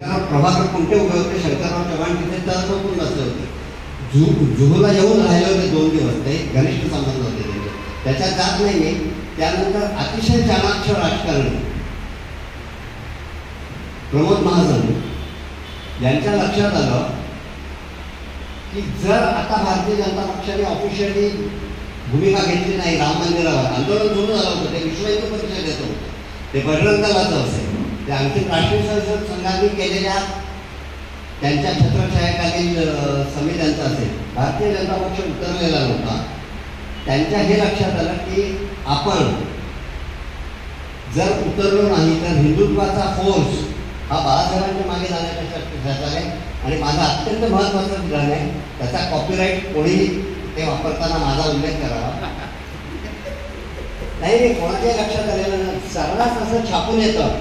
प्रभाकर कुंटे उभे होते, शंकरराव चव्हाण तिथे तळतोपून बसले होते. जुहूला येऊन राहिले होते 2 दिवस. ते घनिष्ठ संबंध होते त्यांचे. त्याच्यात जात नाही मी. त्यानंतर अतिशय चाणाक्ष राजकारणी प्रमोद महाजन यांच्या लक्षात आलं की जर आता भारतीय जनता पक्षाने ऑफिशियली भूमिका घेतली नाही राम मंदिरावर, आंदोलन सुरू झालं होतं, ते विश्व हिंदू परिषदेचं होतं, ते बजरंग दलाचं असेल, ते आणखी राष्ट्रीय संसद संघाने केलेल्या त्यांच्या छत्रछायाखालील समित्यांचं असेल, भारतीय जनता पक्ष उतरलेला नव्हता. त्यांच्या हे लक्षात आलं की आपण जर उतरलो नाही तर हिंदुत्वाचा फोर्स हा बाळासाहेबांच्या मागे जाण्यापेक्षा आहे. आणि माझा अत्यंत महत्त्वाचं विधान आहे, त्याचा कॉपीराईट कोणी ते वापरताना माझा उल्लेख करावा नाही. कोणाच्याही लक्षात आलेलं सर्रास असं छापून येतं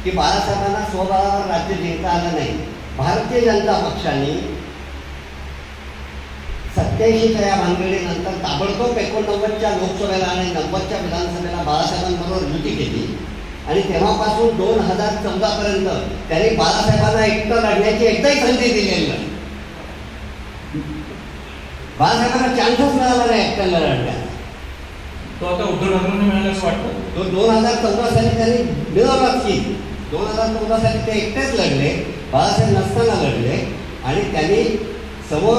की बाळासाहेबांना स्वबळावर राज्य जिंकता आलं नाही. भारतीय जनता पक्षाने 87च्या या भानगडीनंतर ताबडतोब 89च्या लोकसभेला आणि 90च्या विधानसभेला बाळासाहेबांबरोबर युती केली आणि तेव्हापासून 2014 पर्यंत त्यांनी बाळासाहेबांना एकटं लढण्याची एकदाही संधी दिलेली नाही. बाळासाहेबांना चान्सच मिळाला नाही एकट्याला लढण्याचा. तो आता उद्धव ठाकरेंना मिळाला असं वाटतं. तो 2014 साली त्यांनी मिळवलाच की 2014 साली ते एकटेच लढले, बाळासाहेब नसताना लढले आणि त्यांनी समोर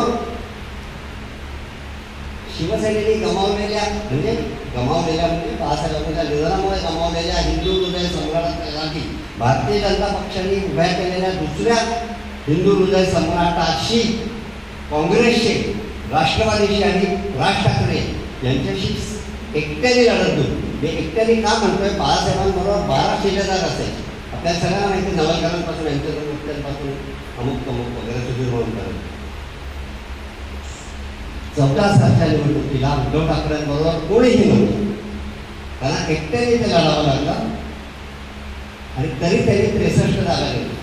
शिवसेनेने गमावलेल्या म्हणजे बाळासाहेबांच्या निधनामुळे गमावलेल्या हिंदू हृदय सम्राटासाठी भारतीय जनता पक्षाने उभ्या केलेल्या दुसऱ्या हिंदू हृदय सम्राटाशी काँग्रेसचे, राष्ट्रवादीशी आणि राज ठाकरे यांच्याशी एकट्याने लढत होती. मी एकट्याने का म्हणतोय, बाळासाहेबांबरोबर 12 शिलेदार असायचे. आपल्याला सगळ्यांना माहिती, नवलकरांपासून यांच्यापासून अमुक वगैरे सुधीर म्हणून 14 सालच्या निवडणुकीला उद्धव ठाकरेंबरोबर कोणीही नव्हतं. त्यांना एकट्याने ते लढावं लागलं आणि तरी त्यांनी 63 जागा घेतल्या.